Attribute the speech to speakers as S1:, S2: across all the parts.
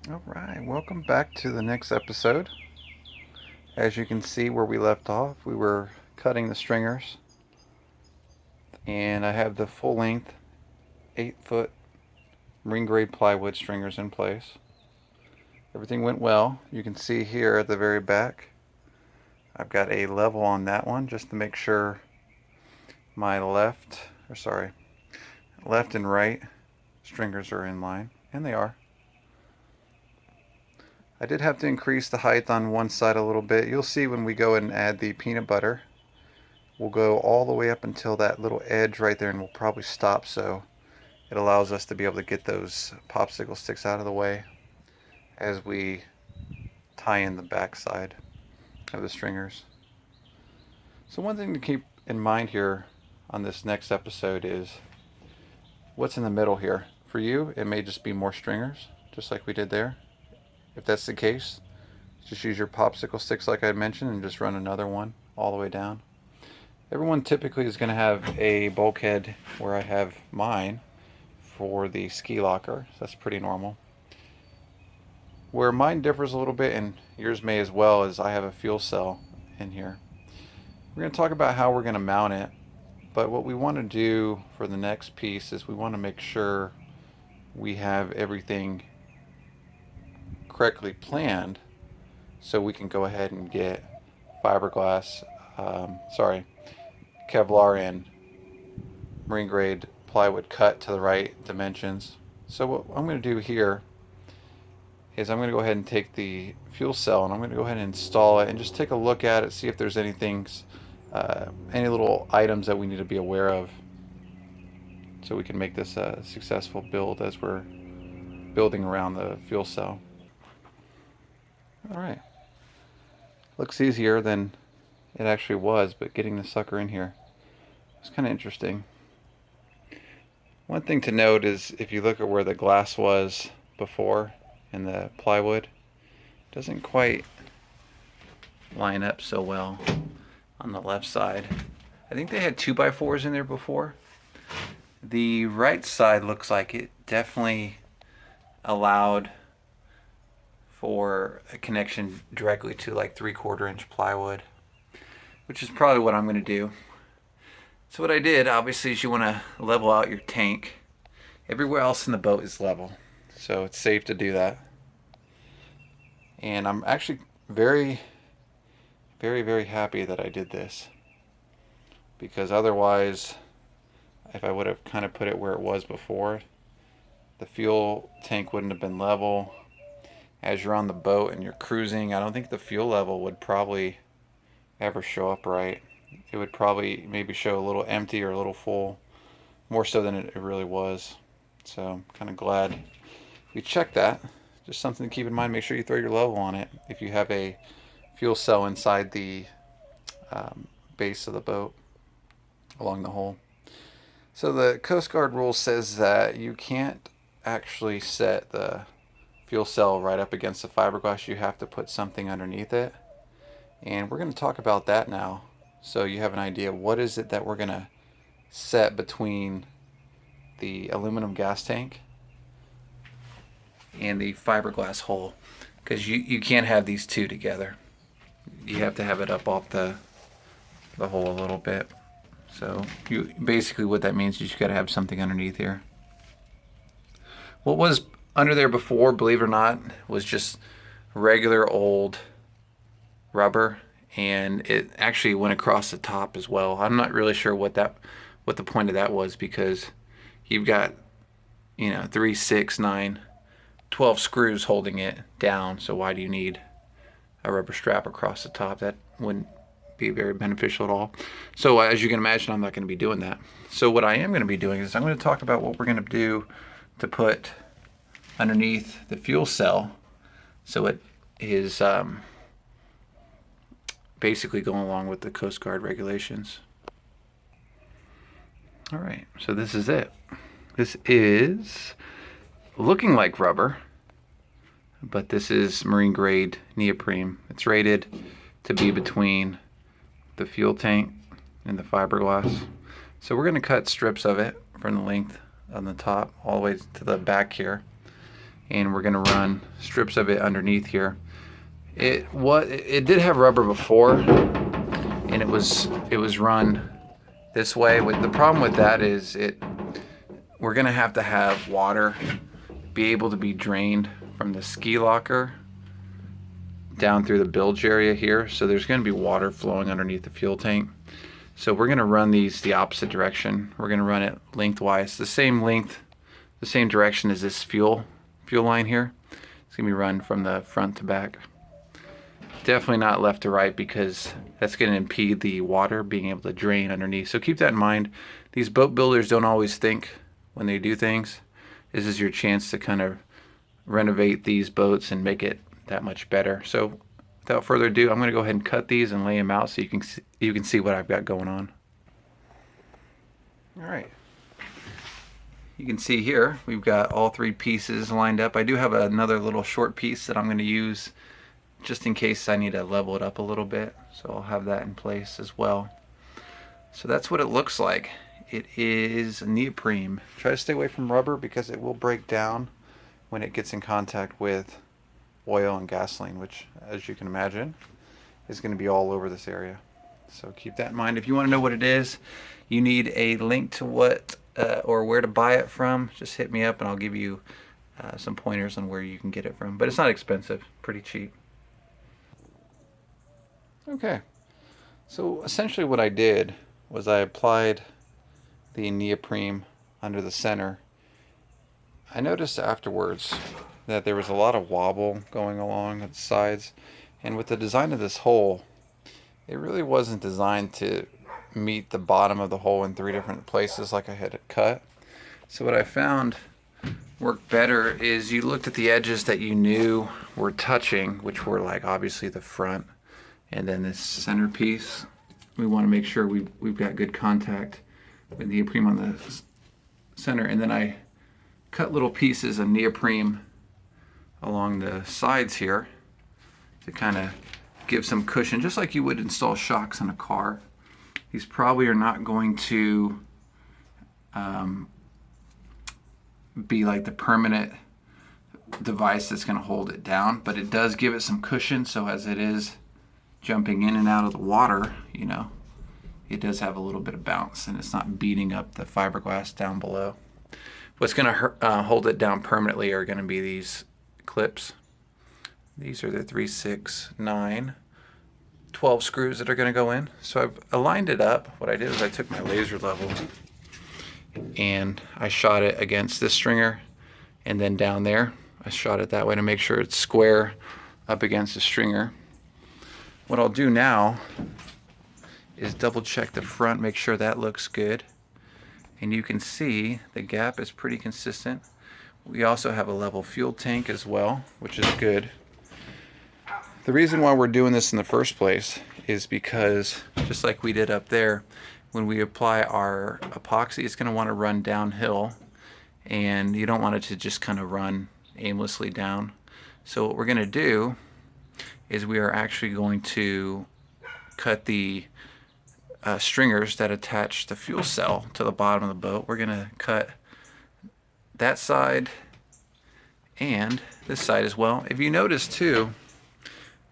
S1: Alright, welcome back to the next episode. As you can see where we left off, we were cutting the stringers, and I have the full length 8-foot marine grade plywood stringers in place. Everything went well. You can see here at the very back I've got a level on that one just to make sure my left and right stringers are in line, and they are. I did have to increase the height on one side a little bit. You'll see when we go and add the peanut butter. We'll go all the way up until that little edge right there, and we'll probably stop, so it allows us to be able to get those popsicle sticks out of the way as we tie in the back side of the stringers. So one thing to keep in mind here on this next episode is what's in the middle here. For you, it may just be more stringers, just like we did there. If that's the case, just use your popsicle sticks like I mentioned and just run another one all the way down. Everyone typically is going to have a bulkhead where I have mine for the ski locker. So that's pretty normal. Where mine differs a little bit, and yours may as well, is I have a fuel cell in here. We're going to talk about how we're going to mount it, but what we want to do for the next piece is we want to make sure we have everything correctly planned so we can go ahead and get fiberglass, Kevlar and marine grade plywood cut to the right dimensions. So what I'm going to do here is I'm going to go ahead and take the fuel cell and I'm going to go ahead and install it and just take a look at it, see if there's any little items that we need to be aware of so we can make this a successful build as we're building around the fuel cell. Alright, looks easier than it actually was, but getting the sucker in here was kind of interesting. One thing to note is if you look at where the glass was before in the plywood, it doesn't quite line up so well on the left side. I think they had 2x4s in there before. The right side looks like it definitely allowed for a connection directly to like 3/4 inch plywood, which is probably what I'm going to do. So what I did, obviously, is you want to level out your tank. Everywhere else in the boat is level, so it's safe to do that. And I'm actually very, very, very happy that I did this, because otherwise, if I would have kind of put it where it was before, the fuel tank wouldn't have been level. As you're on the boat and you're cruising, I don't think the fuel level would probably ever show up right. It would probably maybe show a little empty or a little full, more so than it really was. So I'm kind of glad we checked that. Just something to keep in mind. Make sure you throw your level on it if you have a fuel cell inside the base of the boat along the hull. So the Coast Guard rule says that you can't actually set the fuel cell right up against the fiberglass. You have to put something underneath it, and we're going to talk about that now so you have an idea what is it that we're going to set between the aluminum gas tank and the fiberglass hull, because you can't have these two together. You have to have it up off the hull a little bit. So basically what that means is you got to have something underneath here. What was under there before, believe it or not, was just regular old rubber, and it actually went across the top as well. I'm not really sure what the point of that was, because you've got 3, 6, 9, 12 screws holding it down, so why do you need a rubber strap across the top? That wouldn't be very beneficial at all. So as you can imagine, I'm not going to be doing that. So what I am going to be doing is I'm going to talk about what we're going to do to put underneath the fuel cell so it is basically going along with the Coast Guard regulations. All right, so this is it. This is looking like rubber, but this is marine grade neoprene. It's rated to be between the fuel tank and the fiberglass. So we're going to cut strips of it from the length on the top all the way to the back here. and we're gonna run strips of it underneath here. It did have rubber before, and it was run this way. The problem with that is we're gonna have to have water be able to be drained from the ski locker down through the bilge area here. So there's gonna be water flowing underneath the fuel tank. So we're gonna run these the opposite direction. We're gonna run it lengthwise, the same length, the same direction as this fuel line here. It's gonna be run from the front to back. Definitely not left to right, because that's gonna impede the water being able to drain underneath. So keep that in mind. These boat builders don't always think when they do things. This is your chance to kind of renovate these boats and make it that much better. So without further ado, I'm gonna go ahead and cut these and lay them out so you can see what I've got going on. All right. You can see here, we've got all three pieces lined up. I do have another little short piece that I'm gonna use just in case I need to level it up a little bit. So I'll have that in place as well. So that's what it looks like. It is neoprene. Try to stay away from rubber because it will break down when it gets in contact with oil and gasoline, which, as you can imagine, is going to be all over this area. So keep that in mind. If you want to know what it is, you need a link to what or where to buy it from, just hit me up and I'll give you some pointers on where you can get it from. But it's not expensive, pretty cheap. Okay, so essentially what I did was I applied the neoprene under the center. I noticed afterwards that there was a lot of wobble going along the sides, and with the design of this hole, it really wasn't designed to meet the bottom of the hole in 3 different places like I had it cut. So what I found worked better is you looked at the edges that you knew were touching, which were like obviously the front and then this center piece. We want to make sure we've got good contact with neoprene on the center, and then I cut little pieces of neoprene along the sides here to kind of give some cushion, just like you would install shocks in a car. These probably are not going to be like the permanent device that's going to hold it down, but it does give it some cushion, so as it is jumping in and out of the water, you know, it does have a little bit of bounce and it's not beating up the fiberglass down below. What's going to hold it down permanently are going to be these clips. These are the 3, 6, 9, 12 screws that are going to go in. So I've aligned it up. What I did is I took my laser level and I shot it against this stringer, and then down there I shot it that way to make sure it's square up against the stringer. What I'll do now is double check the front, make sure that looks good. And you can see the gap is pretty consistent. We also have a level fuel tank as well, which is good. The reason why we're doing this in the first place is because, just like we did up there, when we apply our epoxy, it's going to want to run downhill, and you don't want it to just kind of run aimlessly down. So what we're going to do is we are actually going to cut the stringers that attach the fuel cell to the bottom of the boat. We're going to cut that side and this side as well. If you notice too,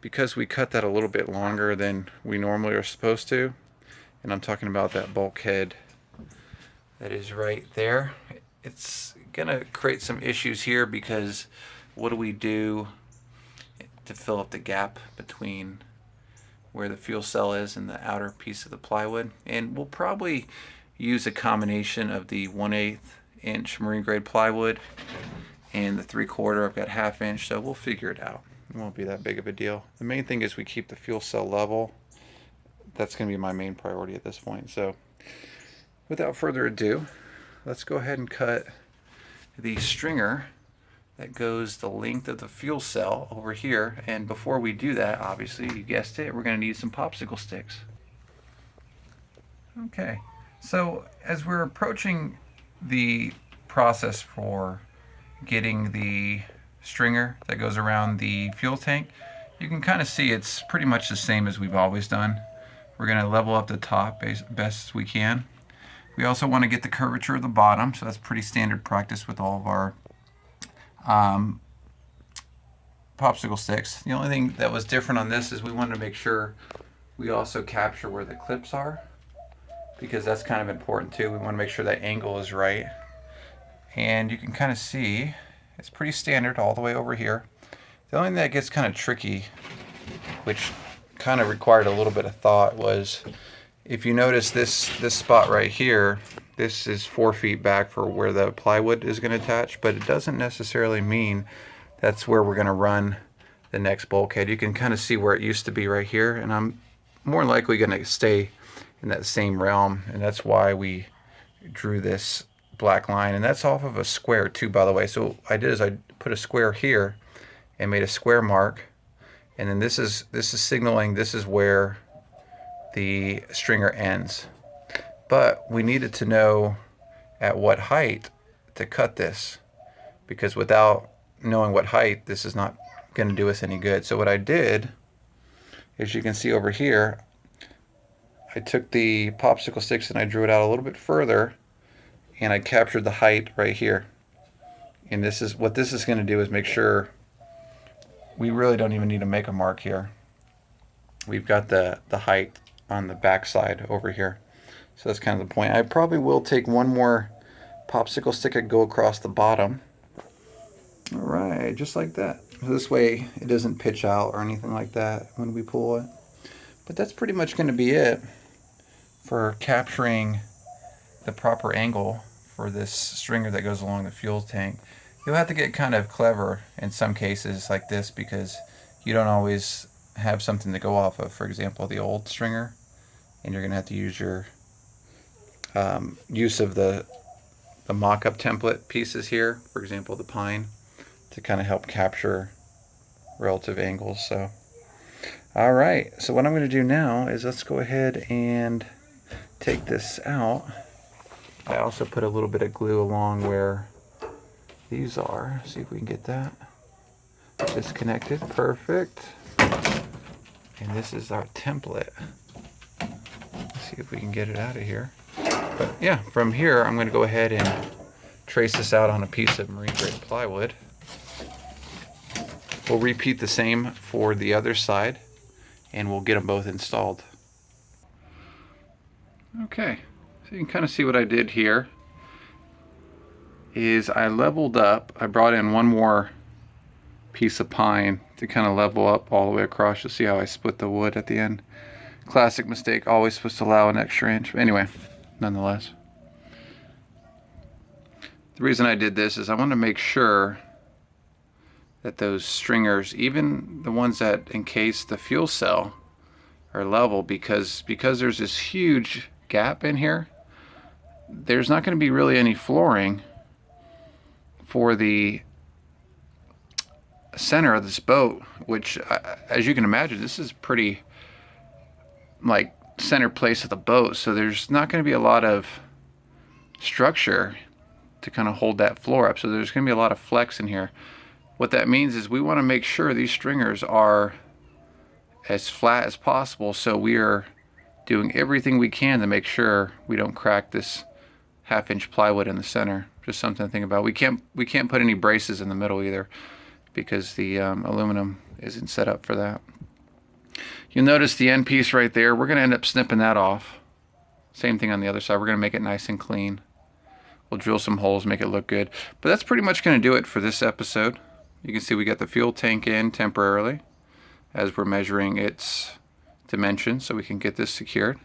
S1: because we cut that a little bit longer than we normally are supposed to, and I'm talking about that bulkhead that is right there, it's gonna create some issues here, because what do we do to fill up the gap between where the fuel cell is and the outer piece of the plywood? And we'll probably use a combination of the 1/8 inch marine grade plywood and the 3/4. I've got 1/2 inch, so we'll figure it out. It won't be that big of a deal. The main thing is we keep the fuel cell level. That's going to be my main priority at this point. So without further ado, let's go ahead and cut the stringer that goes the length of the fuel cell over here. And before we do that, obviously, you guessed it, we're going to need some popsicle sticks. Okay, so as we're approaching the process for getting the stringer that goes around the fuel tank, you can kind of see it's pretty much the same as we've always done. We're going to level up the top best we can. We also want to get the curvature of the bottom, so that's pretty standard practice with all of our popsicle sticks. The only thing that was different on this is we wanted to make sure we also capture where the clips are, because that's kind of important too. We want to make sure that angle is right. And you can kind of see it's pretty standard all the way over here. The only thing that gets kind of tricky, which kind of required a little bit of thought, was if you notice this spot right here, this is 4 feet back for where the plywood is going to attach, but it doesn't necessarily mean that's where we're going to run the next bulkhead. You can kind of see where it used to be right here, and I'm more likely going to stay in that same realm, and that's why we drew this black line. And that's off of a square too, by the way. So what I did is I put a square here and made a square mark, and then this is signaling this is where the stringer ends. But we needed to know at what height to cut this, because without knowing what height, this is not going to do us any good. So what I did, as you can see over here, I took the popsicle sticks and I drew it out a little bit further, and I captured the height right here. And this is what this is going to do, is make sure we really don't even need to make a mark here. We've got the height on the back side over here. So that's kind of the point. I probably will take one more popsicle stick and go across the bottom. All right, just like that. So this way it doesn't pitch out or anything like that when we pull it. But that's pretty much going to be it for capturing the proper angle for this stringer that goes along the fuel tank. You'll have to get kind of clever in some cases like this, because you don't always have something to go off of. For example, the old stringer, and you're going to have to use your use of the mock-up template pieces here, for example the pine, to kind of help capture relative angles. So alright, so what I'm going to do now is let's go ahead and take this out. I also put a little bit of glue along where these are. See if we can get that disconnected. Perfect. And this is our template. Let's see if we can get it out of here. But yeah, from here I'm going to go ahead and trace this out on a piece of marine grade plywood. We'll repeat the same for the other side, and we'll get them both installed. Okay, so you can kind of see what I did here is I leveled up. I brought in one more piece of pine to kind of level up all the way across. You'll see how I split the wood at the end. Classic mistake, always supposed to allow an extra inch. But anyway, nonetheless, the reason I did this is I want to make sure that those stringers, even the ones that encase the fuel cell, are level, because there's this huge gap in here. There's not going to be really any flooring for the center of this boat, which, as you can imagine, this is pretty like center place of the boat, so there's not going to be a lot of structure to kind of hold that floor up. So there's going to be a lot of flex in here. What that means is we want to make sure these stringers are as flat as possible, so we are doing everything we can to make sure we don't crack this 1/2-inch plywood in the center. Just something to think about. We can't put any braces in the middle either, because the aluminum isn't set up for that. You'll notice the end piece right there, we're going to end up snipping that off. Same thing on the other side. We're going to make it nice and clean. We'll drill some holes, make it look good. But that's pretty much going to do it for this episode. You can see we got the fuel tank in temporarily as we're measuring its dimensions so we can get this secured.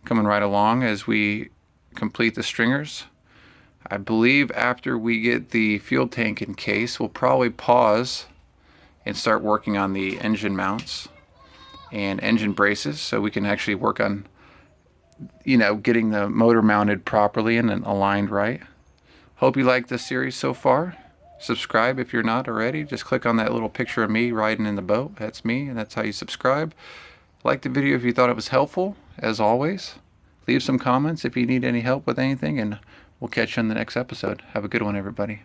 S1: Coming right along as we complete the stringers. I believe after we get the fuel tank in case, we'll probably pause and start working on the engine mounts and engine braces, so we can actually work on, you know, getting the motor mounted properly and aligned right. Hope you like this series so far. Subscribe if you're not already. Just click on that little picture of me riding in the boat. That's me, and that's how you subscribe. Like the video if you thought it was helpful. As always, leave some comments if you need any help with anything, and we'll catch you in the next episode. Have a good one, everybody.